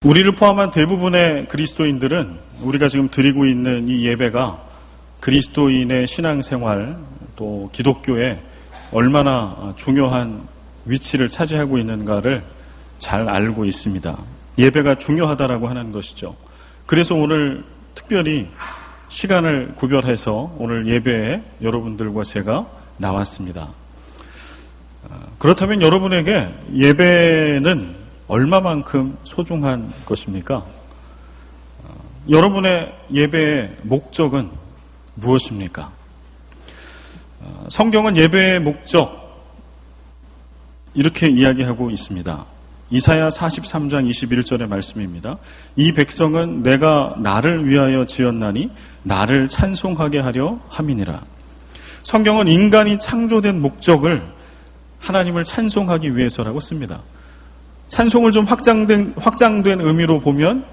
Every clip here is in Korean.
우리를 포함한 대부분의 그리스도인들은 우리가 지금 드리고 있는 이 예배가 그리스도인의 신앙생활 또 기독교에 얼마나 중요한 위치를 차지하고 있는가를 잘 알고 있습니다. 예배가 중요하다라고 하는 것이죠. 그래서 오늘 특별히 시간을 구별해서 오늘 예배에 여러분들과 제가 나왔습니다. 그렇다면 여러분에게 예배는 얼마만큼 소중한 것입니까? 여러분의 예배의 목적은 무엇입니까? 성경은 예배의 목적 이렇게 이야기하고 있습니다. 이사야 43장 21절의 말씀입니다. 이 백성은 내가 나를 위하여 지었나니 나를 찬송하게 하려 함이니라. 성경은 인간이 창조된 목적을 하나님을 찬송하기 위해서라고 씁니다. 찬송을 좀 확장된 의미로 보면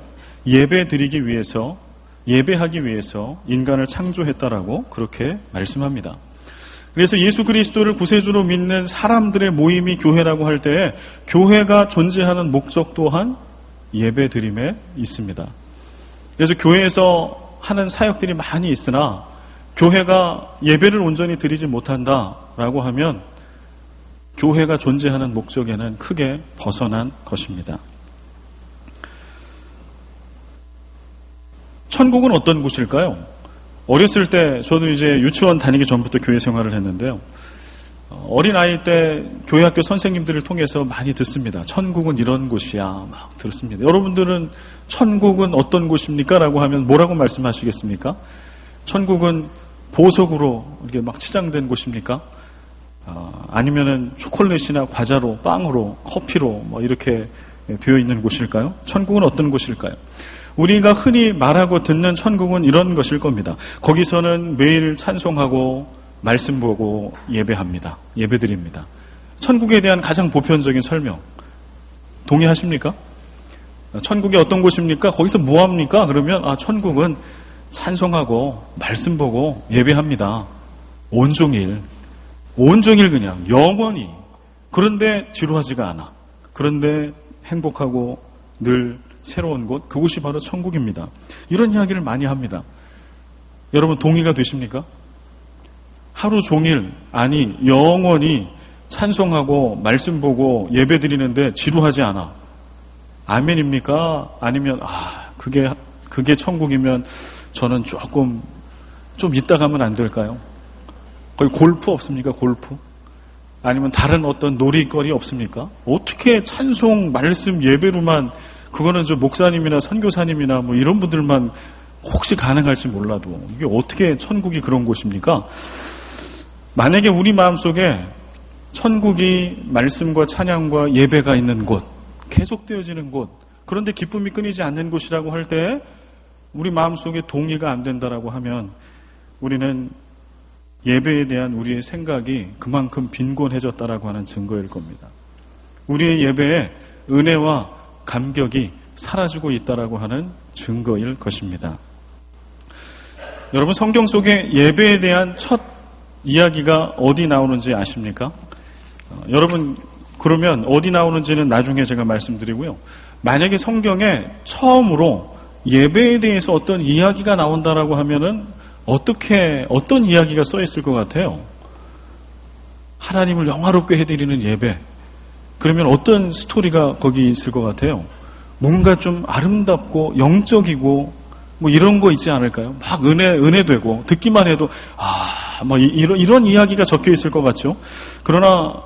예배 드리기 위해서, 예배하기 위해서 인간을 창조했다라고 그렇게 말씀합니다. 그래서 예수 그리스도를 구세주로 믿는 사람들의 모임이 교회라고 할 때 교회가 존재하는 목적 또한 예배 드림에 있습니다. 그래서 교회에서 하는 사역들이 많이 있으나 교회가 예배를 온전히 드리지 못한다라고 하면 교회가 존재하는 목적에는 크게 벗어난 것입니다. 천국은 어떤 곳일까요? 어렸을 때 저도 이제 유치원 다니기 전부터 교회 생활을 했는데요. 어린 아이 때 교회학교 선생님들을 통해서 많이 듣습니다. 천국은 이런 곳이야 막 들었습니다. 여러분들은 천국은 어떤 곳입니까? 라고 하면 뭐라고 말씀하시겠습니까? 천국은 보석으로 이렇게 막 치장된 곳입니까? 아니면은 초콜릿이나 과자로, 빵으로, 커피로 뭐 이렇게 되어 있는 곳일까요? 천국은 어떤 곳일까요? 우리가 흔히 말하고 듣는 천국은 이런 것일 겁니다. 거기서는 매일 찬송하고 말씀 보고 예배합니다. 예배드립니다. 천국에 대한 가장 보편적인 설명 동의하십니까? 천국이 어떤 곳입니까? 거기서 뭐 합니까? 그러면 천국은 찬송하고 말씀 보고 예배합니다. 온종일 그냥 영원히. 그런데 지루하지가 않아. 그런데 행복하고 늘 새로운 곳, 그곳이 바로 천국입니다. 이런 이야기를 많이 합니다. 여러분 동의가 되십니까? 하루 종일, 아니 영원히 찬송하고 말씀 보고 예배 드리는데 지루하지 않아. 아멘입니까? 아니면 그게 천국이면 저는 좀 이따 가면 안 될까요? 거기 골프 없습니까? 골프? 아니면 다른 어떤 놀이거리 없습니까? 어떻게 찬송, 말씀, 예배로만, 그거는 저 목사님이나 선교사님이나 뭐 이런 분들만 혹시 가능할지 몰라도 이게 어떻게 천국이 그런 곳입니까? 만약에 우리 마음속에 천국이 말씀과 찬양과 예배가 있는 곳, 계속되어지는 곳, 그런데 기쁨이 끊이지 않는 곳이라고 할 때 우리 마음속에 동의가 안 된다라고 하면 우리는 예배에 대한 우리의 생각이 그만큼 빈곤해졌다라고 하는 증거일 겁니다. 우리의 예배에 은혜와 감격이 사라지고 있다라고 하는 증거일 것입니다. 여러분 성경 속에 예배에 대한 첫 이야기가 어디 나오는지 아십니까? 여러분 그러면 어디 나오는지는 나중에 제가 말씀드리고요. 만약에 성경에 처음으로 예배에 대해서 어떤 이야기가 나온다라고 하면은 어떤 이야기가 써 있을 것 같아요? 하나님을 영화롭게 해드리는 예배. 그러면 어떤 스토리가 거기 있을 것 같아요? 뭔가 좀 아름답고 영적이고 뭐 이런 거 있지 않을까요? 막 은혜되고 듣기만 해도 뭐 이런 이야기가 적혀 있을 것 같죠? 그러나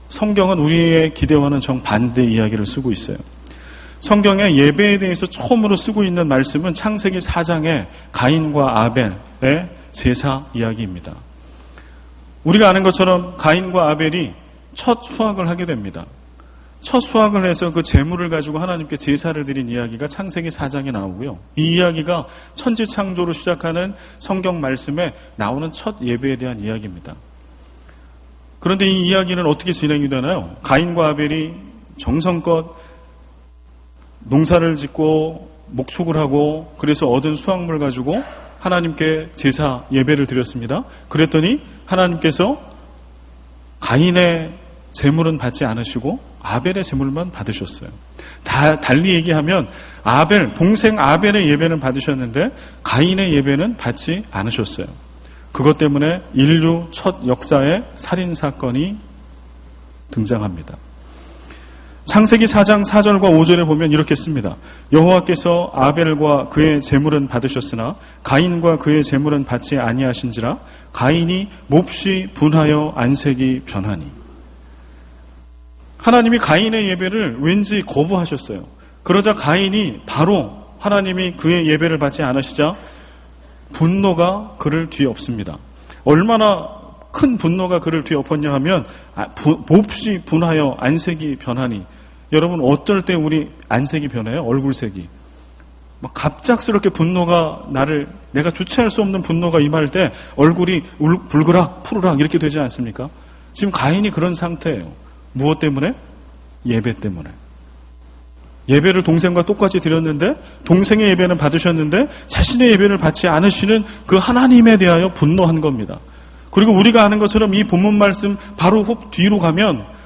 성경은 우리의 기대와는 정반대 이야기를 쓰고 있어요. 성경에 예배에 대해서 처음으로 쓰고 있는 말씀은 창세기 4장의 가인과 아벨의 제사 이야기입니다. 우리가 아는 것처럼 가인과 아벨이 첫 수확을 하게 됩니다. 첫 수확을 해서 그 제물을 가지고 하나님께 제사를 드린 이야기가 창세기 4장에 나오고요. 이 이야기가 천지 창조로 시작하는 성경 말씀에 나오는 첫 예배에 대한 이야기입니다. 그런데 이 이야기는 어떻게 진행이 되나요? 가인과 아벨이 정성껏 농사를 짓고 목축을 하고 그래서 얻은 수확물 가지고 하나님께 제사 예배를 드렸습니다. 그랬더니 하나님께서 가인의 제물은 받지 않으시고 아벨의 제물만 받으셨어요. 달리 얘기하면 동생 아벨의 예배는 받으셨는데 가인의 예배는 받지 않으셨어요. 그것 때문에 인류 첫 역사의 살인사건이 등장합니다. 창세기 4장 4절과 5절에 보면 이렇게 씁니다. 여호와께서 아벨과 그의 제물은 받으셨으나 가인과 그의 제물은 받지 아니하신지라 가인이 몹시 분하여 안색이 변하니. 하나님이 가인의 예배를 왠지 거부하셨어요. 그러자 가인이 바로 하나님이 그의 예배를 받지 않으시자 분노가 그를 뒤엎습니다. 얼마나 큰 분노가 그를 뒤엎었냐 하면 몹시 분하여 안색이 변하니. 여러분 어떨 때 우리 안색이 변해요? 얼굴색이. 막 갑작스럽게 분노가 내가 주체할 수 없는 분노가 임할 때 얼굴이 불그락 푸르락 이렇게 되지 않습니까? 지금 가인이 그런 상태예요. 무엇 때문에? 예배 때문에. 예배를 동생과 똑같이 드렸는데 동생의 예배는 받으셨는데 자신의 예배를 받지 않으시는 그 하나님에 대하여 분노한 겁니다. 그리고 우리가 아는 것처럼 이 본문 말씀 바로 뒤로 가면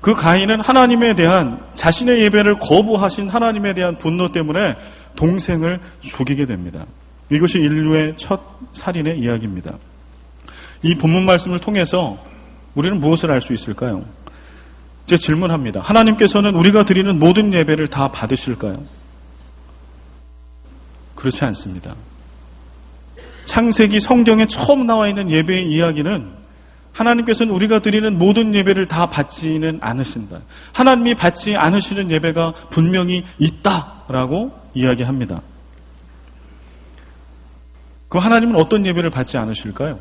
그 가인은 하나님에 대한 자신의 예배를 거부하신 하나님에 대한 분노 때문에 동생을 죽이게 됩니다. 이것이 인류의 첫 살인의 이야기입니다. 이 본문 말씀을 통해서 우리는 무엇을 알 수 있을까요? 제 질문합니다. 하나님께서는 우리가 드리는 모든 예배를 다 받으실까요? 그렇지 않습니다. 창세기 성경에 처음 나와 있는 예배의 이야기는 하나님께서는 우리가 드리는 모든 예배를 다 받지는 않으신다. 하나님이 받지 않으시는 예배가 분명히 있다라고 이야기합니다. 그 하나님은 어떤 예배를 받지 않으실까요?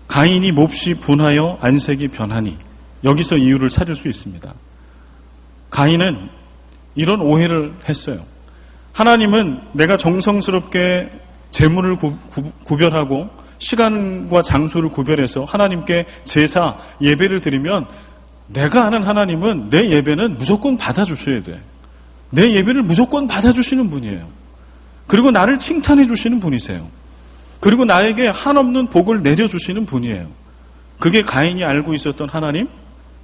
가인이 몹시 분하여 안색이 변하니. 여기서 이유를 찾을 수 있습니다. 가인은 이런 오해를 했어요. 하나님은 내가 정성스럽게 제물을 구별하고 시간과 장소를 구별해서 하나님께 제사, 예배를 드리면 내가 아는 하나님은 내 예배는 무조건 받아주셔야 돼. 내 예배를 무조건 받아주시는 분이에요. 그리고 나를 칭찬해 주시는 분이세요. 그리고 나에게 한없는 복을 내려주시는 분이에요. 그게 가인이 알고 있었던 하나님,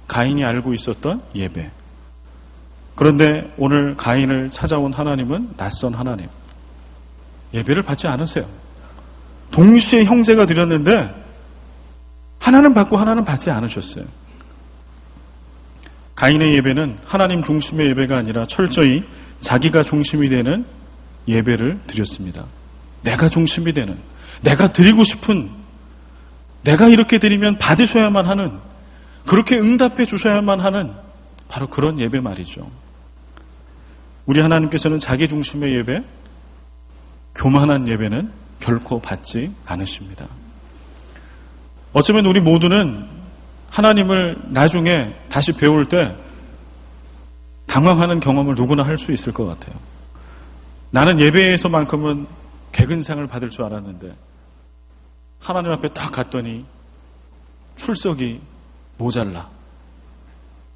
가인이 알고 있었던 예배. 그런데 오늘 가인을 찾아온 하나님은 낯선 하나님. 예배를 받지 않으세요. 동시에 형제가 드렸는데 하나는 받고 하나는 받지 않으셨어요. 가인의 예배는 하나님 중심의 예배가 아니라 철저히 자기가 중심이 되는 예배를 드렸습니다. 내가 중심이 되는, 내가 드리고 싶은, 내가 이렇게 드리면 받으셔야만 하는, 그렇게 응답해 주셔야만 하는 바로 그런 예배 말이죠. 우리 하나님께서는 자기 중심의 예배, 교만한 예배는 결코 받지 않으십니다. 어쩌면 우리 모두는 하나님을 나중에 다시 배울 때 당황하는 경험을 누구나 할 수 있을 것 같아요. 나는 예배에서만큼은 개근상을 받을 줄 알았는데 하나님 앞에 딱 갔더니 출석이 모자라.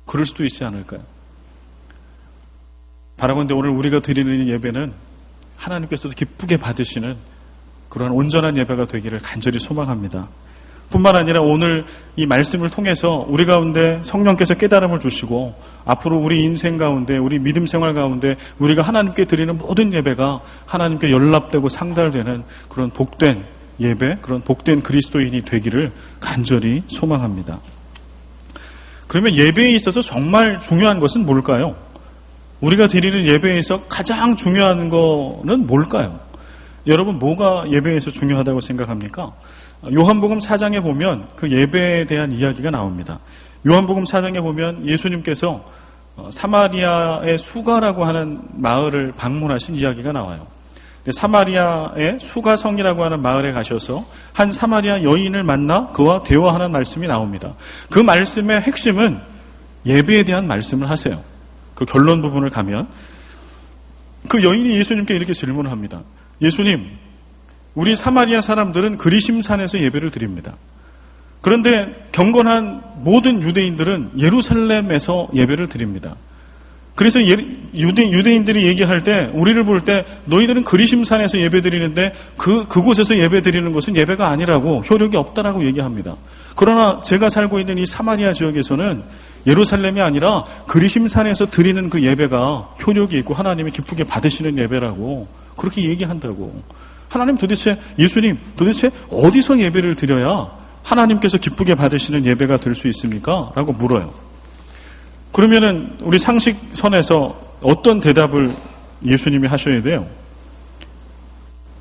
그럴 수도 있지 않을까요? 바라건대 오늘 우리가 드리는 예배는 하나님께서도 기쁘게 받으시는 그런 온전한 예배가 되기를 간절히 소망합니다. 뿐만 아니라 오늘 이 말씀을 통해서 우리 가운데 성령께서 깨달음을 주시고 앞으로 우리 인생 가운데, 우리 믿음 생활 가운데 우리가 하나님께 드리는 모든 예배가 하나님께 연락되고 상달되는 그런 복된 예배, 그런 복된 그리스도인이 되기를 간절히 소망합니다. 그러면 예배에 있어서 정말 중요한 것은 뭘까요? 우리가 드리는 예배에서 가장 중요한 거는 뭘까요? 여러분 뭐가 예배에서 중요하다고 생각합니까? 요한복음 4장에 보면 그 예배에 대한 이야기가 나옵니다. 요한복음 4장에 보면 예수님께서 사마리아의 수가라고 하는 마을을 방문하신 이야기가 나와요. 사마리아의 수가성이라고 하는 마을에 가셔서 한 사마리아 여인을 만나 그와 대화하는 말씀이 나옵니다. 그 말씀의 핵심은 예배에 대한 말씀을 하세요. 그 결론 부분을 가면 그 여인이 예수님께 이렇게 질문을 합니다. 예수님, 우리 사마리아 사람들은 그리심산에서 예배를 드립니다. 그런데 경건한 모든 유대인들은 예루살렘에서 예배를 드립니다. 그래서 유대인들이 얘기할 때, 우리를 볼 때 너희들은 그리심산에서 예배드리는데 그곳에서 예배드리는 것은 예배가 아니라고, 효력이 없다라고 얘기합니다. 그러나 제가 살고 있는 이 사마리아 지역에서는 예루살렘이 아니라 그리심산에서 드리는 그 예배가 효력이 있고 하나님이 기쁘게 받으시는 예배라고 그렇게 얘기한다고. 하나님 예수님 도대체 어디서 예배를 드려야 하나님께서 기쁘게 받으시는 예배가 될 수 있습니까? 라고 물어요. 그러면은 우리 상식선에서 어떤 대답을 예수님이 하셔야 돼요?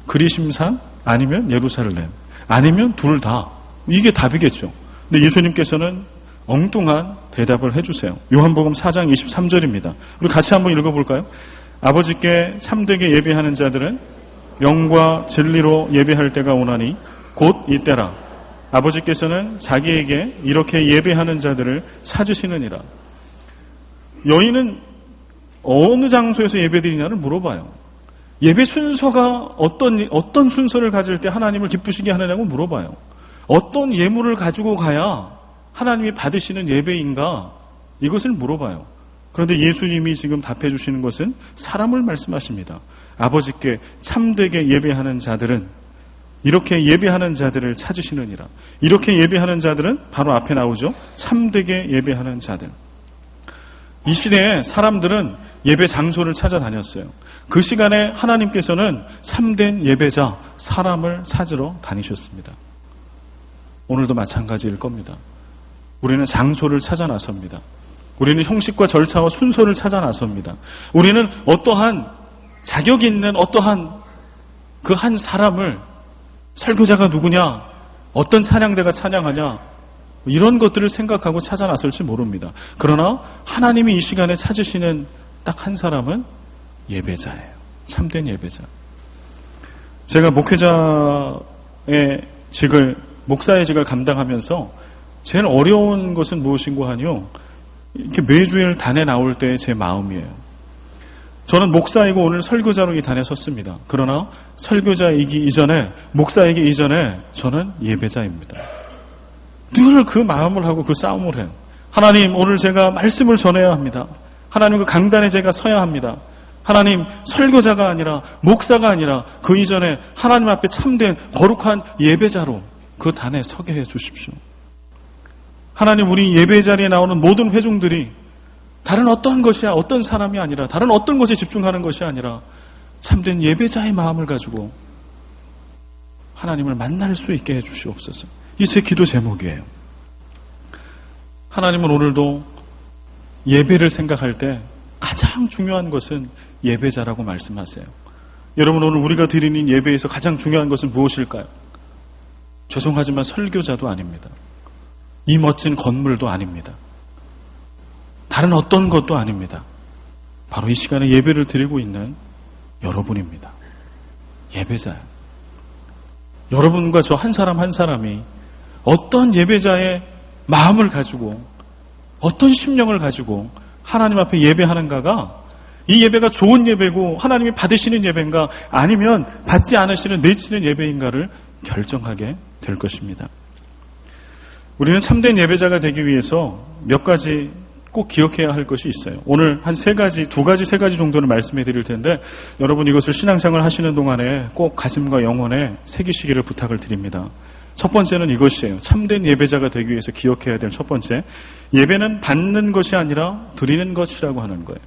그리심산 아니면 예루살렘 아니면 둘 다. 이게 답이겠죠. 근데 예수님께서는 엉뚱한 대답을 해주세요. 요한복음 4장 23절입니다. 우리 같이 한번 읽어볼까요? 아버지께 참되게 예배하는 자들은 영과 진리로 예배할 때가 오나니 곧 이때라. 아버지께서는 자기에게 이렇게 예배하는 자들을 찾으시느니라. 여인은 어느 장소에서 예배드리냐를 물어봐요. 예배 순서가 어떤 순서를 가질 때 하나님을 기쁘시게 하느냐고 물어봐요. 어떤 예물을 가지고 가야 하나님이 받으시는 예배인가? 이것을 물어봐요. 그런데 예수님이 지금 답해 주시는 것은 사람을 말씀하십니다. 아버지께 참되게 예배하는 자들은 이렇게 예배하는 자들을 찾으시느니라. 이렇게 예배하는 자들은 바로 앞에 나오죠. 참되게 예배하는 자들. 이 시대에 사람들은 예배 장소를 찾아다녔어요. 그 시간에 하나님께서는 참된 예배자, 사람을 찾으러 다니셨습니다. 오늘도 마찬가지일 겁니다. 우리는 장소를 찾아 나섭니다. 우리는 형식과 절차와 순서를 찾아 나섭니다. 우리는 어떠한 자격 있는 어떠한 그 한 사람을, 설교자가 누구냐, 어떤 찬양대가 찬양하냐, 이런 것들을 생각하고 찾아 나설지 모릅니다. 그러나 하나님이 이 시간에 찾으시는 딱 한 사람은 예배자예요. 참된 예배자. 제가 목사의 직을 감당하면서 제일 어려운 것은 무엇인고 하니요, 이렇게 매주일 단에 나올 때의 제 마음이에요. 저는 목사이고 오늘 설교자로 이 단에 섰습니다. 그러나 설교자이기 이전에, 목사이기 이전에 저는 예배자입니다. 늘 그 마음을 하고 그 싸움을 해요. 하나님, 오늘 제가 말씀을 전해야 합니다. 하나님, 그 강단에 제가 서야 합니다. 하나님, 설교자가 아니라, 목사가 아니라 그 이전에 하나님 앞에 참된 거룩한 예배자로 그 단에 서게 해 주십시오. 하나님, 우리 예배 자리에 나오는 모든 회중들이 다른 어떤 것이야, 어떤 사람이 아니라, 다른 어떤 것에 집중하는 것이 아니라 참된 예배자의 마음을 가지고 하나님을 만날 수 있게 해 주시옵소서. 이 제 기도 제목이에요. 하나님은 오늘도 예배를 생각할 때 가장 중요한 것은 예배자라고 말씀하세요. 여러분, 오늘 우리가 드리는 예배에서 가장 중요한 것은 무엇일까요? 죄송하지만 설교자도 아닙니다. 이 멋진 건물도 아닙니다. 다른 어떤 것도 아닙니다. 바로 이 시간에 예배를 드리고 있는 여러분입니다. 예배자예요. 여러분과 저 한 사람 한 사람이 어떤 예배자의 마음을 가지고, 어떤 심령을 가지고 하나님 앞에 예배하는가가, 이 예배가 좋은 예배고 하나님이 받으시는 예배인가, 아니면 받지 않으시는 내치는 예배인가를 결정하게 될 것입니다. 우리는 참된 예배자가 되기 위해서 몇 가지 꼭 기억해야 할 것이 있어요. 오늘 한 세 가지 정도는 말씀해 드릴 텐데, 여러분 이것을 신앙생활 하시는 동안에 꼭 가슴과 영혼에 새기시기를 부탁을 드립니다. 첫 번째는 이것이에요. 참된 예배자가 되기 위해서 기억해야 될 첫 번째, 예배는 받는 것이 아니라 드리는 것이라고 하는 거예요.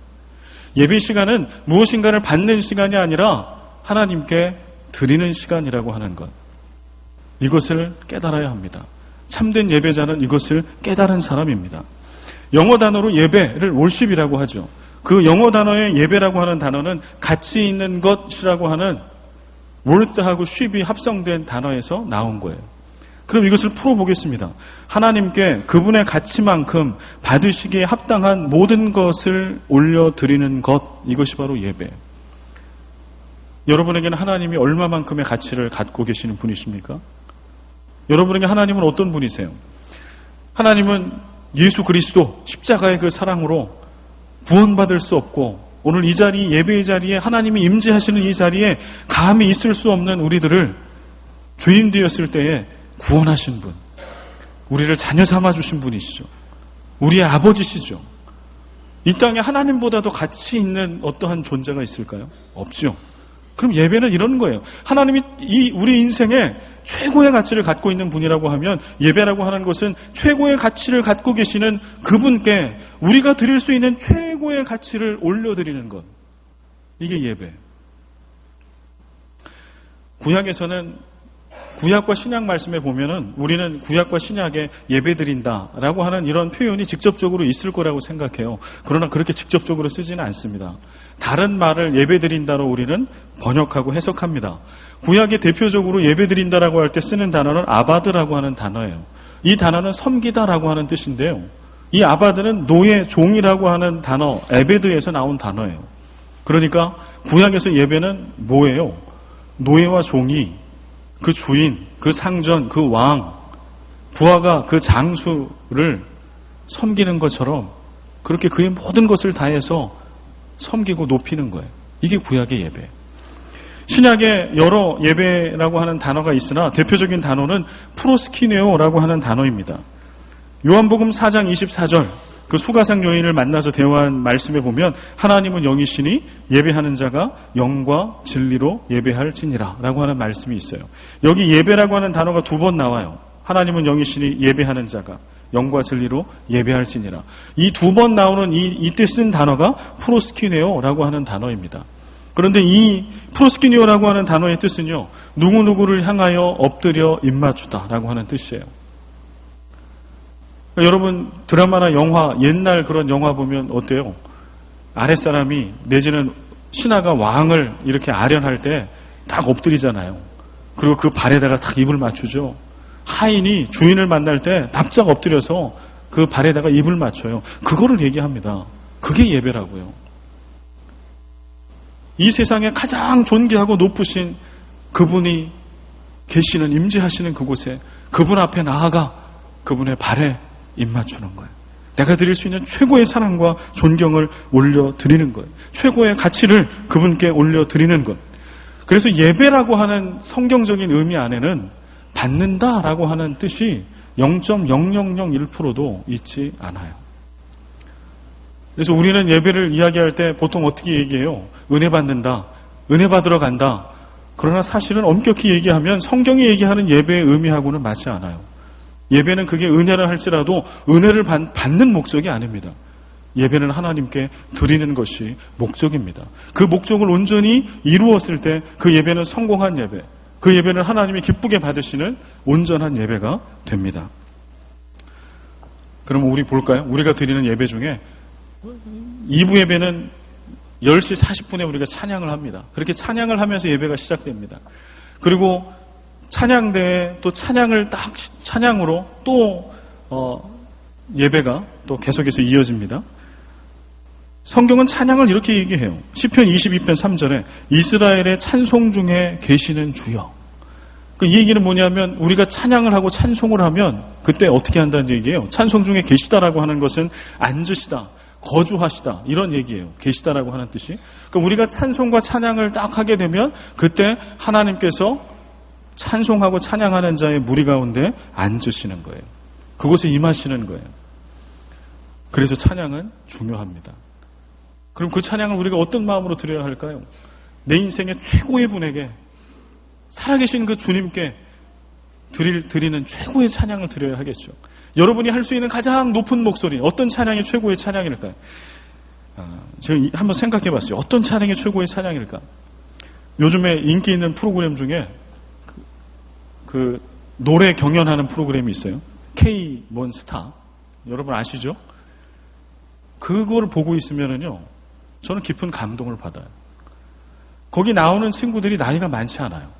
예배 시간은 무엇인가를 받는 시간이 아니라 하나님께 드리는 시간이라고 하는 것, 이것을 깨달아야 합니다. 참된 예배자는 이것을 깨달은 사람입니다. 영어 단어로 예배를 worship이라고 하죠. 그 영어 단어의 예배라고 하는 단어는 가치 있는 것이라고 하는 worth하고 ship이 합성된 단어에서 나온 거예요. 그럼 이것을 풀어보겠습니다. 하나님께 그분의 가치만큼 받으시기에 합당한 모든 것을 올려드리는 것, 이것이 바로 예배. 여러분에게는 하나님이 얼마만큼의 가치를 갖고 계시는 분이십니까? 여러분에게 하나님은 어떤 분이세요? 하나님은 예수 그리스도 십자가의 그 사랑으로 구원받을 수 없고, 오늘 이 자리, 예배의 자리에 하나님이 임재하시는 이 자리에 감히 있을 수 없는 우리들을 죄인 되었을 때에 구원하신 분, 우리를 자녀 삼아 주신 분이시죠. 우리의 아버지시죠. 이 땅에 하나님보다도 가치 있는 어떠한 존재가 있을까요? 없죠. 그럼 예배는 이런 거예요. 하나님이 우리 인생에 최고의 가치를 갖고 있는 분이라고 하면 예배라고 하는 것은 최고의 가치를 갖고 계시는 그분께 우리가 드릴 수 있는 최고의 가치를 올려드리는 것. 이게 예배. 구약과 신약 말씀에 보면은 우리는 구약과 신약에 예배드린다라고 하는 이런 표현이 직접적으로 있을 거라고 생각해요. 그러나 그렇게 직접적으로 쓰지는 않습니다. 다른 말을 예배드린다로 우리는 번역하고 해석합니다. 구약에 대표적으로 예배드린다라고 할 때 쓰는 단어는 아바드라고 하는 단어예요. 이 단어는 섬기다라고 하는 뜻인데요. 이 아바드는 노예, 종이라고 하는 단어, 에베드에서 나온 단어예요. 그러니까 구약에서 예배는 뭐예요? 노예와 종이 그 주인, 그 상전, 그 왕, 부하가 그 장수를 섬기는 것처럼 그렇게 그의 모든 것을 다해서 섬기고 높이는 거예요. 이게 구약의 예배. 신약에 여러 예배라고 하는 단어가 있으나 대표적인 단어는 프로스키네오라고 하는 단어입니다. 요한복음 4장 24절 그 수가상 여인을 만나서 대화한 말씀에 보면 하나님은 영이시니 예배하는 자가 영과 진리로 예배할지니라 라고 하는 말씀이 있어요. 여기 예배라고 하는 단어가 2번 나와요. 하나님은 영이시니 예배하는 자가 영과 진리로 예배할지니라. 이 2번 나오는 이때 쓴 단어가 프로스키네오라고 하는 단어입니다. 그런데 이 프로스키네오라고 하는 단어의 뜻은요, 누구누구를 향하여 엎드려 입맞추다라고 하는 뜻이에요. 여러분 드라마나 영화, 옛날 그런 영화 보면 어때요? 아랫사람이 내지는 신하가 왕을 이렇게 아련할 때 딱 엎드리잖아요. 그리고 그 발에다가 딱 입을 맞추죠. 하인이 주인을 만날 때 납작 엎드려서 그 발에다가 입을 맞춰요. 그거를 얘기합니다. 그게 예배라고요. 이 세상에 가장 존귀하고 높으신 그분이 계시는, 임재하시는 그곳에 그분 앞에 나아가 그분의 발에 입 맞추는 거예요. 내가 드릴 수 있는 최고의 사랑과 존경을 올려드리는 거예요. 최고의 가치를 그분께 올려드리는 것. 그래서 예배라고 하는 성경적인 의미 안에는 받는다라고 하는 뜻이 0.0001%도 있지 않아요. 그래서 우리는 예배를 이야기할 때 보통 어떻게 얘기해요? 은혜 받는다, 은혜 받으러 간다. 그러나 사실은 엄격히 얘기하면 성경이 얘기하는 예배의 의미하고는 맞지 않아요. 예배는 그게 은혜라 할지라도 은혜를 받는 목적이 아닙니다. 예배는 하나님께 드리는 것이 목적입니다. 그 목적을 온전히 이루었을 때 그 예배는 성공한 예배, 그 예배는 하나님이 기쁘게 받으시는 온전한 예배가 됩니다. 그럼 우리 볼까요? 우리가 드리는 예배 중에 2부 예배는 10시 40분에 우리가 찬양을 합니다. 그렇게 찬양을 하면서 예배가 시작됩니다. 그리고 찬양대에 또 찬양으로 또 예배가 또 계속해서 이어집니다. 성경은 찬양을 이렇게 얘기해요. 시편 22편 3절에 이스라엘의 찬송 중에 계시는 주여. 이 얘기는 뭐냐면 우리가 찬양을 하고 찬송을 하면 그때 어떻게 한다는 얘기예요. 찬송 중에 계시다라고 하는 것은 앉으시다, 거주하시다 이런 얘기예요. 계시다라고 하는 뜻이. 그러니까 우리가 찬송과 찬양을 딱 하게 되면 그때 하나님께서 찬송하고 찬양하는 자의 무리 가운데 앉으시는 거예요. 그곳에 임하시는 거예요. 그래서 찬양은 중요합니다. 그럼 그 찬양을 우리가 어떤 마음으로 드려야 할까요? 내 인생의 최고의 분에게, 살아계신 그 주님께 드리는 최고의 찬양을 드려야 하겠죠. 여러분이 할 수 있는 가장 높은 목소리, 어떤 찬양이 최고의 찬양일까요? 제가 한번 생각해 봤어요. 어떤 찬양이 최고의 찬양일까? 요즘에 인기 있는 프로그램 중에 그 노래 경연하는 프로그램이 있어요. K-몬스타. 여러분 아시죠? 그걸 보고 있으면은요, 저는 깊은 감동을 받아요. 거기 나오는 친구들이 나이가 많지 않아요.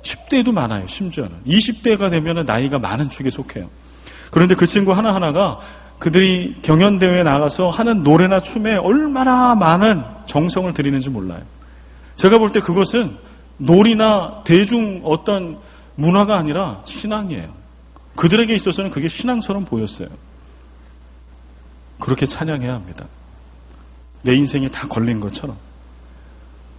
10대도 많아요, 심지어는. 20대가 되면은 나이가 많은 축에 속해요. 그런데 그 친구 하나하나가 그들이 경연대회에 나가서 하는 노래나 춤에 얼마나 많은 정성을 들이는지 몰라요. 제가 볼 때 그것은 놀이나 대중 어떤 문화가 아니라 신앙이에요. 그들에게 있어서는 그게 신앙처럼 보였어요. 그렇게 찬양해야 합니다. 내 인생이 다 걸린 것처럼.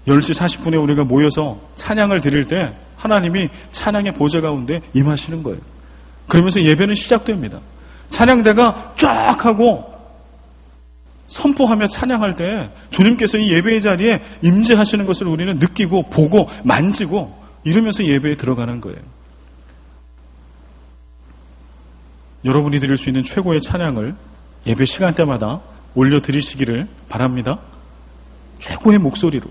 10시 40분에 우리가 모여서 찬양을 드릴 때 하나님이 찬양의 보좌 가운데 임하시는 거예요. 그러면서 예배는 시작됩니다. 찬양대가 쫙 하고 선포하며 찬양할 때 주님께서 이 예배의 자리에 임재하시는 것을 우리는 느끼고 보고 만지고 이러면서 예배에 들어가는 거예요. 여러분이 드릴 수 있는 최고의 찬양을 예배 시간대마다 올려드리시기를 바랍니다. 최고의 목소리로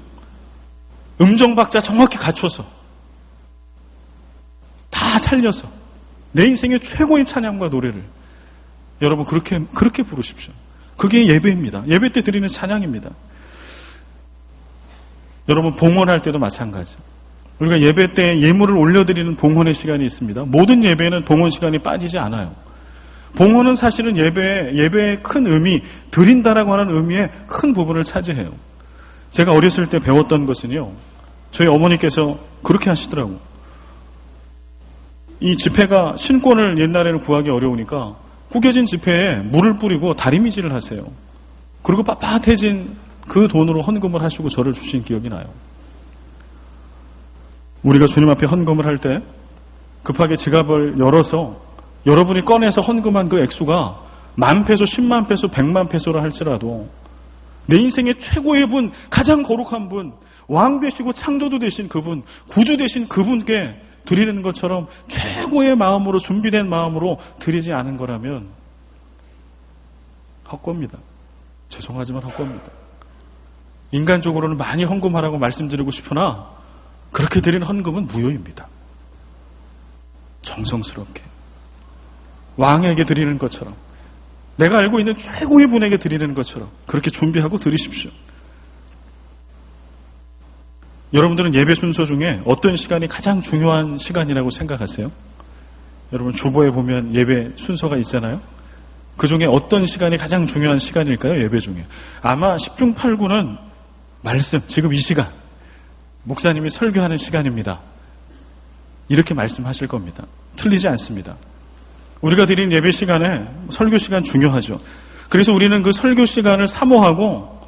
음정 박자 정확히 갖춰서 다 살려서 내 인생의 최고의 찬양과 노래를 여러분 그렇게 부르십시오. 그게 예배입니다. 예배 때 드리는 찬양입니다. 여러분 봉헌할 때도 마찬가지. 우리가 예배 때 예물을 올려드리는 봉헌의 시간이 있습니다. 모든 예배에는 봉헌 시간이 빠지지 않아요. 봉헌은 사실은 예배의 큰 의미, 드린다라고 하는 의미의 큰 부분을 차지해요. 제가 어렸을 때 배웠던 것은요, 저희 어머니께서 그렇게 하시더라고요. 이 지폐가 신권을 옛날에는 구하기 어려우니까 구겨진 지폐에 물을 뿌리고 다리미질을 하세요. 그리고 빳빳해진 그 돈으로 헌금을 하시고 저를 주신 기억이 나요. 우리가 주님 앞에 헌금을 할 때 급하게 지갑을 열어서 여러분이 꺼내서 헌금한 그 액수가 10,000페소, 100,000페소, 100,000페소라 할지라도 내 인생의 최고의 분, 가장 거룩한 분, 왕 되시고 창조주 되신 그분, 구주 되신 그분께 드리는 것처럼 최고의 마음으로 준비된 마음으로 드리지 않은 거라면 헛겁니다. 죄송하지만 헛겁니다. 인간적으로는 많이 헌금하라고 말씀드리고 싶으나 그렇게 드린 헌금은 무효입니다. 정성스럽게 왕에게 드리는 것처럼 내가 알고 있는 최고의 분에게 드리는 것처럼 그렇게 준비하고 드리십시오. 여러분들은 예배 순서 중에 어떤 시간이 가장 중요한 시간이라고 생각하세요? 여러분 주보에 보면 예배 순서가 있잖아요. 그 중에 어떤 시간이 가장 중요한 시간일까요? 예배 중에. 아마 10중 8구는 말씀, 지금 이 시간 목사님이 설교하는 시간입니다. 이렇게 말씀하실 겁니다. 틀리지 않습니다. 우리가 드린 예배 시간에 설교 시간 중요하죠. 그래서 우리는 그 설교 시간을 사모하고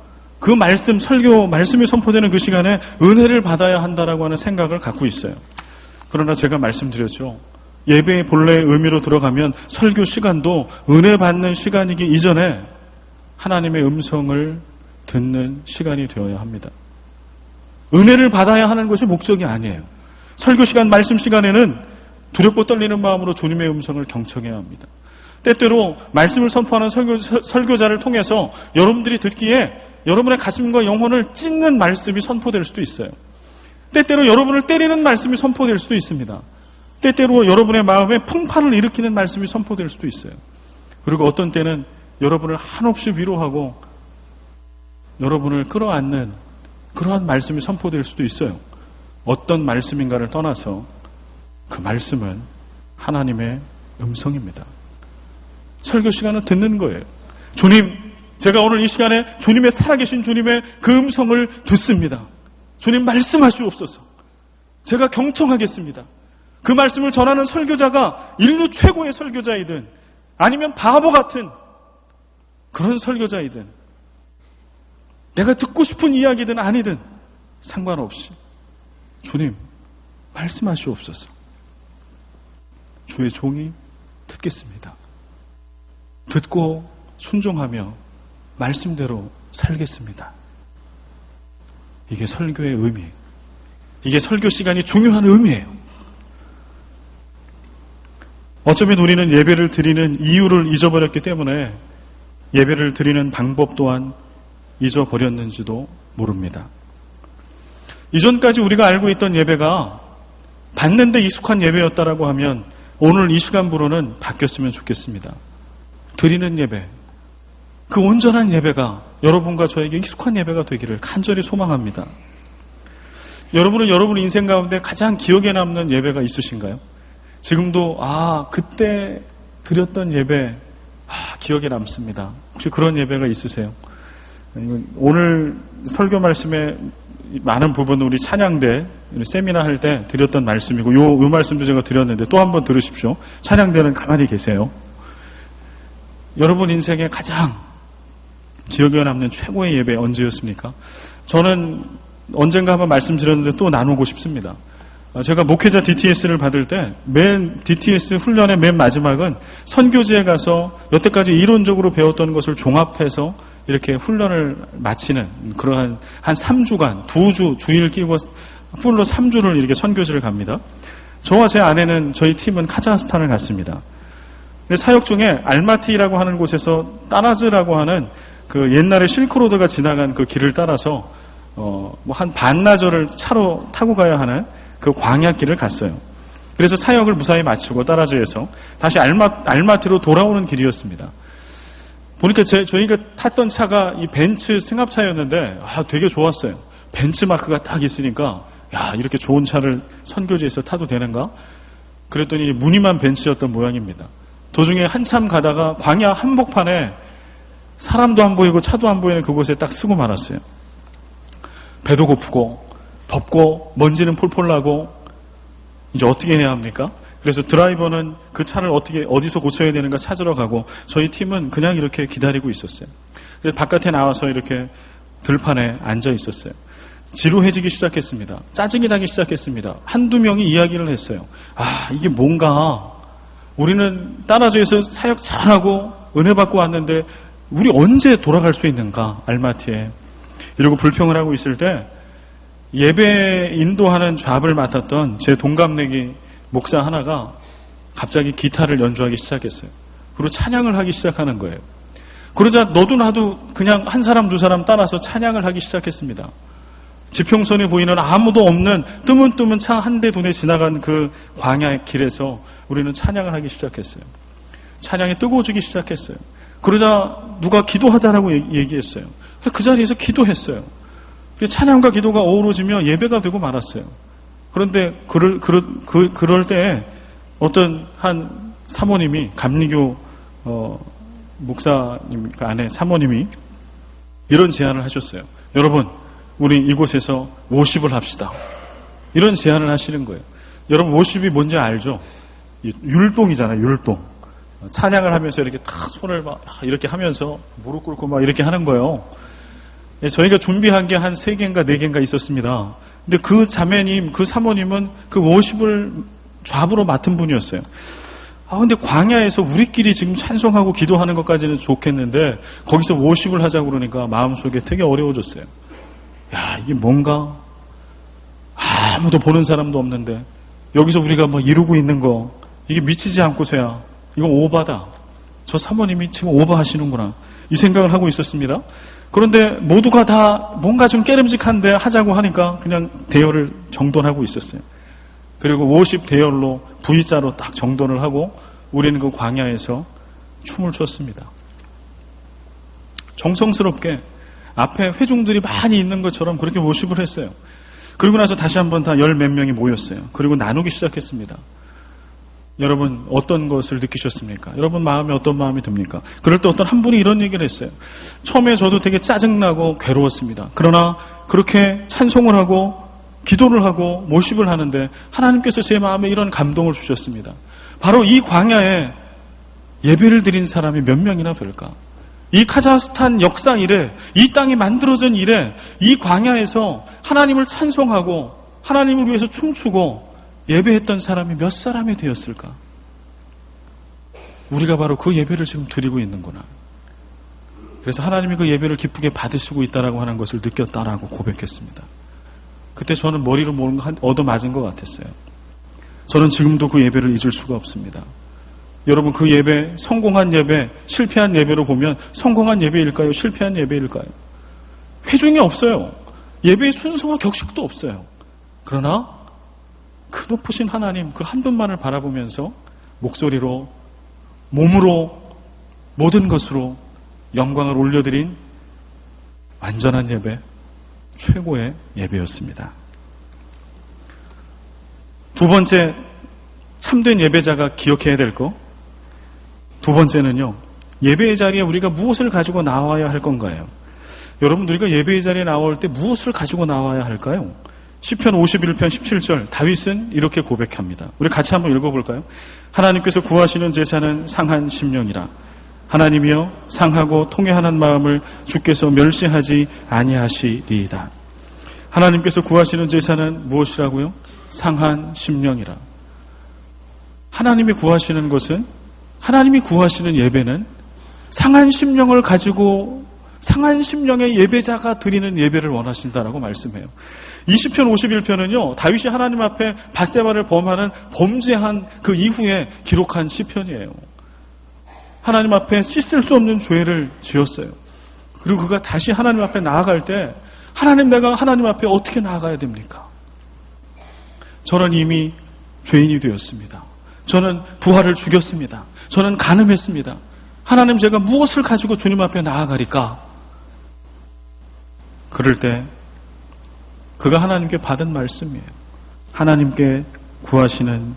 그 말씀이 선포되는 그 시간에 은혜를 받아야 한다라고 하는 생각을 갖고 있어요. 그러나 제가 말씀드렸죠. 예배의 본래의 의미로 들어가면 설교 시간도 은혜 받는 시간이기 이전에 하나님의 음성을 듣는 시간이 되어야 합니다. 은혜를 받아야 하는 것이 목적이 아니에요. 설교 시간, 말씀 시간에는 두렵고 떨리는 마음으로 주님의 음성을 경청해야 합니다. 때때로 말씀을 선포하는 설교자를 통해서 여러분들이 듣기에 여러분의 가슴과 영혼을 찢는 말씀이 선포될 수도 있어요. 때때로 여러분을 때리는 말씀이 선포될 수도 있습니다. 때때로 여러분의 마음에 풍파를 일으키는 말씀이 선포될 수도 있어요. 그리고 어떤 때는 여러분을 한없이 위로하고 여러분을 끌어안는 그러한 말씀이 선포될 수도 있어요. 어떤 말씀인가를 떠나서 그 말씀은 하나님의 음성입니다. 설교 시간은 듣는 거예요. 주님, 제가 오늘 이 시간에 주님의 살아계신 주님의 그 음성을 듣습니다. 주님 말씀하시옵소서. 제가 경청하겠습니다. 그 말씀을 전하는 설교자가 인류 최고의 설교자이든 아니면 바보 같은 그런 설교자이든 내가 듣고 싶은 이야기든 아니든 상관없이 주님 말씀하시옵소서. 주의 종이 듣겠습니다. 듣고 순종하며 말씀대로 살겠습니다. 이게 설교의 의미예요. 이게 설교 시간이 중요한 의미예요. 어쩌면 우리는 예배를 드리는 이유를 잊어버렸기 때문에 예배를 드리는 방법 또한 잊어버렸는지도 모릅니다. 이전까지 우리가 알고 있던 예배가 받는 데 익숙한 예배였다라고 하면 오늘 이 시간부로는 바뀌었으면 좋겠습니다. 드리는 예배, 그 온전한 예배가 여러분과 저에게 익숙한 예배가 되기를 간절히 소망합니다. 여러분은 여러분 인생 가운데 가장 기억에 남는 예배가 있으신가요? 지금도 그때 드렸던 예배 기억에 남습니다. 혹시 그런 예배가 있으세요? 오늘 설교 말씀에 많은 부분은 우리 찬양대 세미나 할 때 드렸던 말씀이고 요 말씀도 제가 드렸는데 또 한번 들으십시오. 찬양대는 가만히 계세요. 여러분 인생에 가장 기억에 남는 최고의 예배 언제였습니까? 저는 언젠가 한번 말씀드렸는데 또 나누고 싶습니다. 제가 목회자 DTS를 받을 때 DTS 훈련의 맨 마지막은 선교지에 가서 여태까지 이론적으로 배웠던 것을 종합해서 이렇게 훈련을 마치는 그러한 한 3주간 2주 주일 끼고 풀로 3주를 이렇게 선교지를 갑니다. 저와 제 아내는 저희 팀은 카자흐스탄을 갔습니다. 사역 중에 알마티라고 하는 곳에서 따라즈라고 하는 그 옛날에 실크로드가 지나간 그 길을 따라서 뭐 한 반나절을 차로 타고 가야 하는 그 광야길을 갔어요. 그래서 사역을 무사히 마치고 따라즈에서 다시 알마티로 돌아오는 길이었습니다. 보니까 저희가 탔던 차가 이 벤츠 승합차였는데 되게 좋았어요. 벤츠마크가 딱 있으니까 이렇게 좋은 차를 선교지에서 타도 되는가? 그랬더니 무늬만 벤츠였던 모양입니다. 도중에 한참 가다가 광야 한복판에 사람도 안 보이고 차도 안 보이는 그곳에 딱 쓰고 말았어요. 배도 고프고 덥고 먼지는 폴폴 나고 이제 어떻게 해야 합니까? 그래서 드라이버는 그 차를 어디서 고쳐야 되는가 찾으러 가고 저희 팀은 그냥 이렇게 기다리고 있었어요. 그래서 바깥에 나와서 이렇게 들판에 앉아 있었어요. 지루해지기 시작했습니다. 짜증이 나기 시작했습니다. 한두 명이 이야기를 했어요. 이게 뭔가 우리는 따라주에서 사역 잘하고 은혜 받고 왔는데 우리 언제 돌아갈 수 있는가 알마티에 이러고 불평을 하고 있을 때 예배 인도하는 잡을 맡았던 제 동갑내기 목사 하나가 갑자기 기타를 연주하기 시작했어요. 그리고 찬양을 하기 시작하는 거예요. 그러자 너도 나도 그냥 한 사람 두 사람 따라서 찬양을 하기 시작했습니다. 지평선에 보이는 아무도 없는 뜨문뜨문 차 한 대 두 대 지나간 그 광야의 길에서 우리는 찬양을 하기 시작했어요. 찬양이 뜨거워지기 시작했어요. 그러자 누가 기도하자라고 얘기했어요. 그 자리에서 기도했어요. 찬양과 기도가 어우러지며 예배가 되고 말았어요. 그런데 그럴 때 어떤 한 사모님이 감리교 목사님 아내 사모님이 이런 제안을 하셨어요. 여러분 우리 이곳에서 워십을 합시다. 이런 제안을 하시는 거예요. 여러분 워십이 뭔지 알죠? 율동이잖아요. 율동. 찬양을 하면서 이렇게 딱 손을 막 이렇게 하면서 무릎 꿇고 막 이렇게 하는 거예요. 저희가 준비한 게 한 3개인가 4개인가 있었습니다. 근데 그 자매님, 그 사모님은 그 워십을 좌부로 맡은 분이었어요. 근데 광야에서 우리끼리 지금 찬송하고 기도하는 것까지는 좋겠는데 거기서 워십을 하자고 그러니까 마음속에 되게 어려워졌어요. 이게 뭔가 아무도 보는 사람도 없는데 여기서 우리가 뭐 이루고 있는 거 이게 미치지 않고서야 이거 오바다. 저 사모님이 지금 오버하시는구나. 이 생각을 하고 있었습니다. 그런데 모두가 다 뭔가 좀 깨름직한데 하자고 하니까 그냥 대열을 정돈하고 있었어요. 그리고 50 대열로 V자로 딱 정돈을 하고 우리는 그 광야에서 춤을 췄습니다. 정성스럽게 앞에 회중들이 많이 있는 것처럼 그렇게 모십을 했어요. 그리고 나서 다시 한번 다 10몇 명이 모였어요. 그리고 나누기 시작했습니다. 여러분 어떤 것을 느끼셨습니까? 여러분 마음에 어떤 마음이 듭니까? 그럴 때 어떤 한 분이 이런 얘기를 했어요. 처음에 저도 되게 짜증나고 괴로웠습니다. 그러나 그렇게 찬송을 하고 기도를 하고 모십을 하는데 하나님께서 제 마음에 이런 감동을 주셨습니다. 바로 이 광야에 예배를 드린 사람이 몇 명이나 될까? 이 카자흐스탄 역사 이래, 이 땅이 만들어진 이래, 이 광야에서 하나님을 찬송하고 하나님을 위해서 춤추고 예배했던 사람이 몇 사람이 되었을까? 우리가 바로 그 예배를 지금 드리고 있는구나. 그래서 하나님이 그 예배를 기쁘게 받으시고 있다라고 하는 것을 느꼈다라고 고백했습니다. 그때 저는 머리로 뭔가 얻어맞은 것 같았어요. 저는 지금도 그 예배를 잊을 수가 없습니다. 여러분 그 예배, 성공한 예배, 실패한 예배로 보면 성공한 예배일까요? 실패한 예배일까요? 회중이 없어요. 예배의 순서와 격식도 없어요. 그러나 그 높으신 하나님 그 한 분만을 바라보면서 목소리로 몸으로 모든 것으로 영광을 올려드린 완전한 예배, 최고의 예배였습니다. 두 번째 참된 예배자가 기억해야 될 거, 두 번째는요, 예배의 자리에 우리가 무엇을 가지고 나와야 할 건가요? 여러분 우리가 예배의 자리에 나올 때 무엇을 가지고 나와야 할까요? 시편 51편 17절 다윗은 이렇게 고백합니다. 우리 같이 한번 읽어볼까요? 하나님께서 구하시는 제사는 상한 심령이라. 하나님이여 상하고 통회하는 마음을 주께서 멸시하지 아니하시리이다. 하나님께서 구하시는 제사는 무엇이라고요? 상한 심령이라. 하나님이 구하시는 것은, 하나님이 구하시는 예배는 상한 심령을 가지고 상한 심령의 예배자가 드리는 예배를 원하신다라고 말씀해요. 20편 51편은요, 다윗이 하나님 앞에 밧세바를 범하는 범죄한 그 이후에 기록한 시편이에요. 하나님 앞에 씻을 수 없는 죄를 지었어요. 그리고 그가 다시 하나님 앞에 나아갈 때, 하나님, 내가 하나님 앞에 어떻게 나아가야 됩니까? 저는 이미 죄인이 되었습니다. 저는 부하를 죽였습니다. 저는 간음했습니다. 하나님, 제가 무엇을 가지고 주님 앞에 나아가리까? 그럴 때 그가 하나님께 받은 말씀이에요. 하나님께 구하시는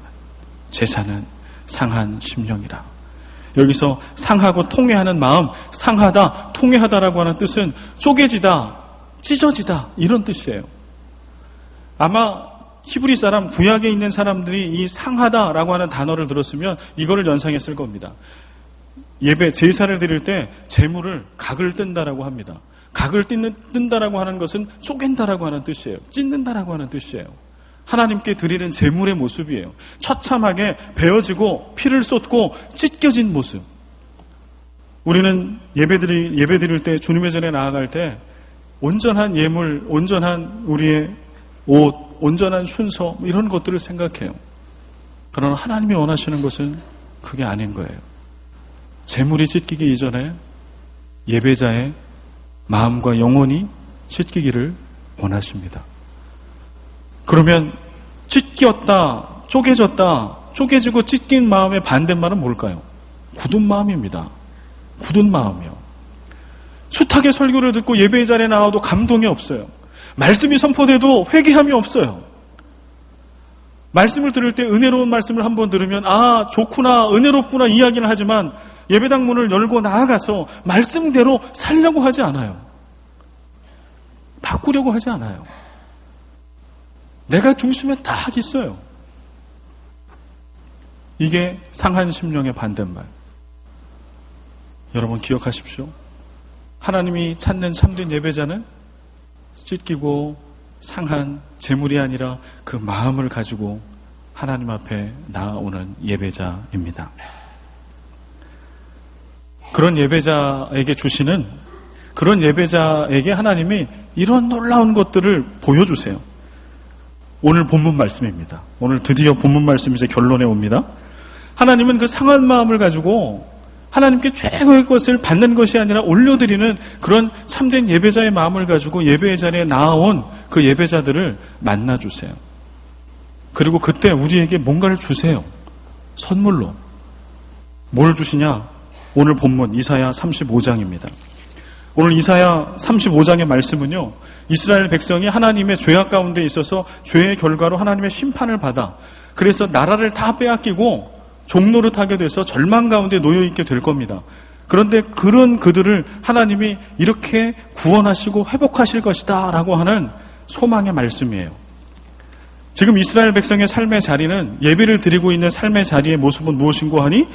제사는 상한 심령이라. 여기서 상하고 통회하는 마음, 상하다, 통회하다라고 하는 뜻은 쪼개지다, 찢어지다, 이런 뜻이에요. 아마 히브리 사람, 구약에 있는 사람들이 이 상하다라고 하는 단어를 들었으면 이거를 연상했을 겁니다. 예배, 제사를 드릴 때 제물을 각을 뜬다라고 합니다. 각을 뜬다라고 하는 것은 쪼갠다라고 하는 뜻이에요. 찢는다라고 하는 뜻이에요. 하나님께 드리는 제물의 모습이에요. 처참하게 베어지고 피를 쏟고 찢겨진 모습. 우리는 예배 드릴 때, 주님의 전에 나아갈 때 온전한 예물, 온전한 우리의 옷, 온전한 순서, 이런 것들을 생각해요. 그러나 하나님이 원하시는 것은 그게 아닌 거예요. 제물이 찢기기 이전에 예배자의 마음과 영혼이 찢기기를 원하십니다. 그러면 찢겼다, 쪼개졌다, 쪼개지고 찢긴 마음의 반대말은 뭘까요? 굳은 마음입니다. 굳은 마음이요. 숱하게 설교를 듣고 예배의 자리에 나와도 감동이 없어요. 말씀이 선포돼도 회개함이 없어요. 말씀을 들을 때 은혜로운 말씀을 한번 들으면 아, 좋구나, 은혜롭구나 이야기는 하지만 예배당 문을 열고 나아가서 말씀대로 살려고 하지 않아요. 바꾸려고 하지 않아요. 내가 중심에 딱 있어요. 이게 상한 심령의 반대말. 여러분 기억하십시오. 하나님이 찾는 참된 예배자는 찢기고 상한 제물이 아니라 그 마음을 가지고 하나님 앞에 나아오는 예배자입니다. 그런 예배자에게 주시는, 그런 예배자에게 하나님이 이런 놀라운 것들을 보여주세요. 오늘 본문 말씀입니다. 오늘 드디어 본문 말씀이 이제 결론에 옵니다. 하나님은 그 상한 마음을 가지고 하나님께 최고의 것을 받는 것이 아니라 올려드리는 그런 참된 예배자의 마음을 가지고 예배의 자리에 나아온 그 예배자들을 만나주세요. 그리고 그때 우리에게 뭔가를 주세요. 선물로. 뭘 주시냐? 오늘 본문 이사야 35장입니다. 오늘 이사야 35장의 말씀은요, 이스라엘 백성이 하나님의 죄악 가운데 있어서 죄의 결과로 하나님의 심판을 받아 그래서 나라를 다 빼앗기고 종노릇하게 돼서 절망 가운데 놓여있게 될 겁니다. 그런데 그런 그들을 하나님이 이렇게 구원하시고 회복하실 것이다 라고 하는 소망의 말씀이에요. 지금 이스라엘 백성의 삶의 자리는, 예배를 드리고 있는 삶의 자리의 모습은 무엇인고 하니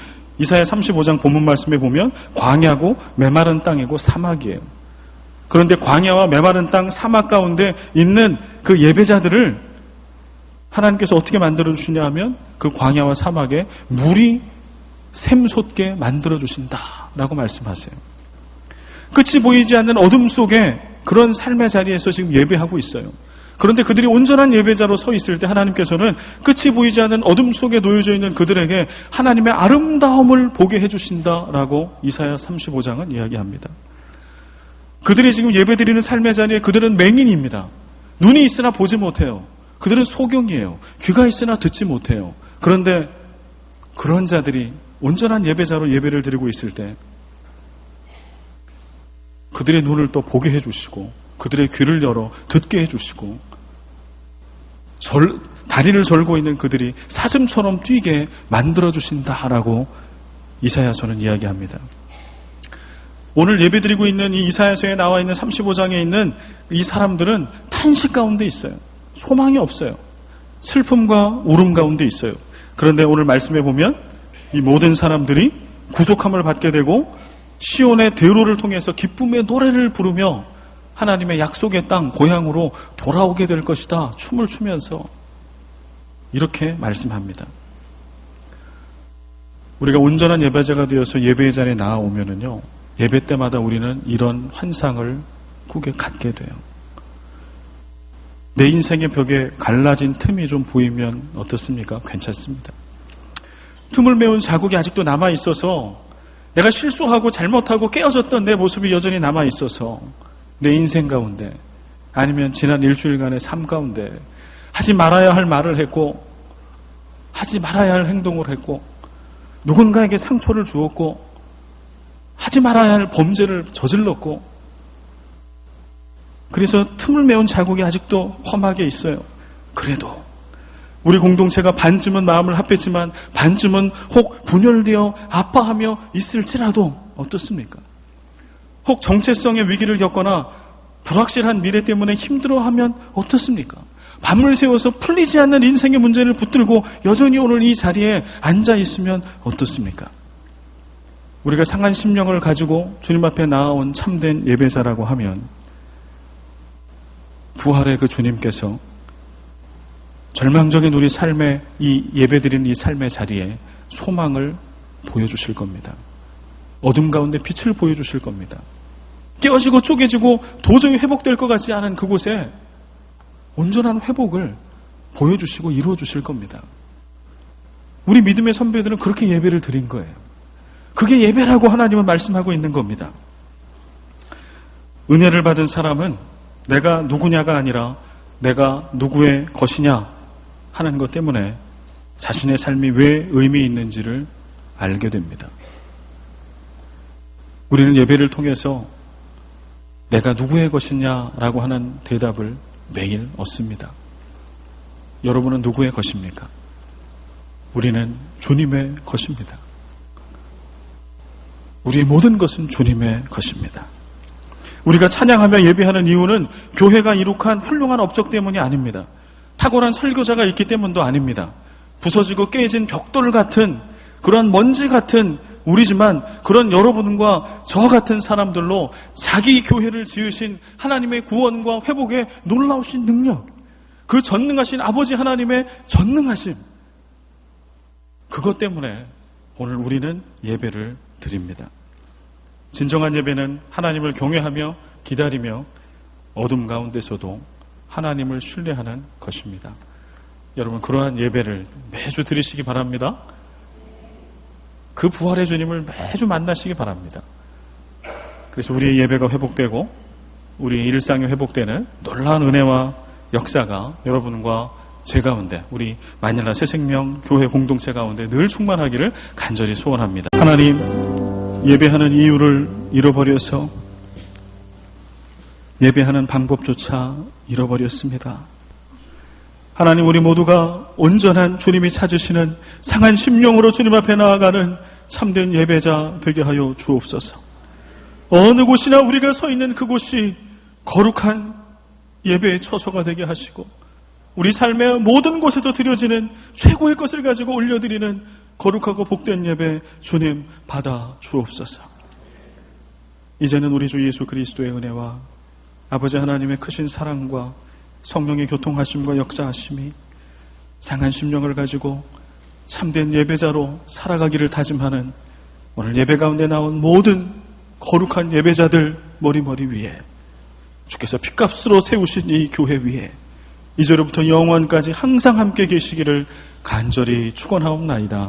이사야 35장 본문 말씀에 보면 광야고 메마른 땅이고 사막이에요. 그런데 광야와 메마른 땅, 사막 가운데 있는 그 예배자들을 하나님께서 어떻게 만들어주시냐 하면 그 광야와 사막에 물이 샘솟게 만들어주신다라고 말씀하세요. 끝이 보이지 않는 어둠 속에 그런 삶의 자리에서 지금 예배하고 있어요. 그런데 그들이 온전한 예배자로 서 있을 때 하나님께서는 끝이 보이지 않는 어둠 속에 놓여져 있는 그들에게 하나님의 아름다움을 보게 해주신다라고 이사야 35장은 이야기합니다. 그들이 지금 예배드리는 삶의 자리에 그들은 맹인입니다. 눈이 있으나 보지 못해요. 그들은 소경이에요. 귀가 있으나 듣지 못해요. 그런데 그런 자들이 온전한 예배자로 예배를 드리고 있을 때 그들의 눈을 또 보게 해주시고 그들의 귀를 열어 듣게 해주시고 다리를 절고 있는 그들이 사슴처럼 뛰게 만들어주신다라고 이사야서는 이야기합니다. 오늘 예배드리고 있는 이 이사야서에 나와 있는 35장에 있는 이 사람들은 탄식 가운데 있어요. 소망이 없어요. 슬픔과 울음 가운데 있어요. 그런데 오늘 말씀해 보면 이 모든 사람들이 구속함을 받게 되고 시온의 대로를 통해서 기쁨의 노래를 부르며 하나님의 약속의 땅, 고향으로 돌아오게 될 것이다. 춤을 추면서 이렇게 말씀합니다. 우리가 온전한 예배자가 되어서 예배의 자리에 나아오면은요, 예배 때마다 우리는 이런 환상을 꾸게 갖게 돼요. 내 인생의 벽에 갈라진 틈이 좀 보이면 어떻습니까? 괜찮습니다. 틈을 메운 자국이 아직도 남아있어서 내가 실수하고 잘못하고 깨어졌던 내 모습이 여전히 남아있어서 내 인생 가운데 아니면 지난 일주일간의 삶 가운데 하지 말아야 할 말을 했고 하지 말아야 할 행동을 했고 누군가에게 상처를 주었고 하지 말아야 할 범죄를 저질렀고 그래서 틈을 메운 자국이 아직도 험하게 있어요. 그래도 우리 공동체가 반쯤은 마음을 합했지만 반쯤은 혹 분열되어 아파하며 있을지라도 어떻습니까? 혹 정체성의 위기를 겪거나 불확실한 미래 때문에 힘들어하면 어떻습니까? 밤을 새워서 풀리지 않는 인생의 문제를 붙들고 여전히 오늘 이 자리에 앉아 있으면 어떻습니까? 우리가 상한 심령을 가지고 주님 앞에 나아온 참된 예배자라고 하면 부활의 그 주님께서 절망적인 우리 삶의 이 예배드리는 이 삶의 자리에 소망을 보여주실 겁니다. 어둠 가운데 빛을 보여주실 겁니다. 깨어지고 쪼개지고 도저히 회복될 것 같지 않은 그곳에 온전한 회복을 보여주시고 이루어주실 겁니다. 우리 믿음의 선배들은 그렇게 예배를 드린 거예요. 그게 예배라고 하나님은 말씀하고 있는 겁니다. 은혜를 받은 사람은 내가 누구냐가 아니라 내가 누구의 것이냐 하는 것 때문에 자신의 삶이 왜 의미 있는지를 알게 됩니다. 우리는 예배를 통해서 내가 누구의 것이냐라고 하는 대답을 매일 얻습니다. 여러분은 누구의 것입니까? 우리는 주님의 것입니다. 우리의 모든 것은 주님의 것입니다. 우리가 찬양하며 예배하는 이유는 교회가 이룩한 훌륭한 업적 때문이 아닙니다. 탁월한 설교자가 있기 때문도 아닙니다. 부서지고 깨진 벽돌 같은 그런 먼지 같은 우리지만 그런 여러분과 저 같은 사람들로 자기 교회를 지으신 하나님의 구원과 회복의 놀라우신 능력, 그 전능하신 아버지 하나님의 전능하심, 그것 때문에 오늘 우리는 예배를 드립니다. 진정한 예배는 하나님을 경외하며 기다리며 어둠 가운데서도 하나님을 신뢰하는 것입니다. 여러분 그러한 예배를 매주 드리시기 바랍니다. 그 부활의 주님을 매주 만나시기 바랍니다. 그래서 우리의 예배가 회복되고 우리의 일상이 회복되는 놀라운 은혜와 역사가 여러분과 제 가운데 우리 마닐라 새생명 교회 공동체 가운데 늘 충만하기를 간절히 소원합니다. 하나님, 예배하는 이유를 잃어버려서 예배하는 방법조차 잃어버렸습니다. 하나님, 우리 모두가 온전한 주님이 찾으시는 상한 심령으로 주님 앞에 나아가는 참된 예배자 되게 하여 주옵소서. 어느 곳이나 우리가 서 있는 그곳이 거룩한 예배의 처소가 되게 하시고 우리 삶의 모든 곳에서 드려지는 최고의 것을 가지고 올려드리는 거룩하고 복된 예배 주님 받아 주옵소서. 이제는 우리 주 예수 그리스도의 은혜와 아버지 하나님의 크신 사랑과 성령의 교통하심과 역사하심이 상한 심령을 가지고 참된 예배자로 살아가기를 다짐하는 오늘 예배 가운데 나온 모든 거룩한 예배자들 머리 위에 주께서 핏값으로 세우신 이 교회 위에 이제로부터 영원까지 항상 함께 계시기를 간절히 축원하옵나이다.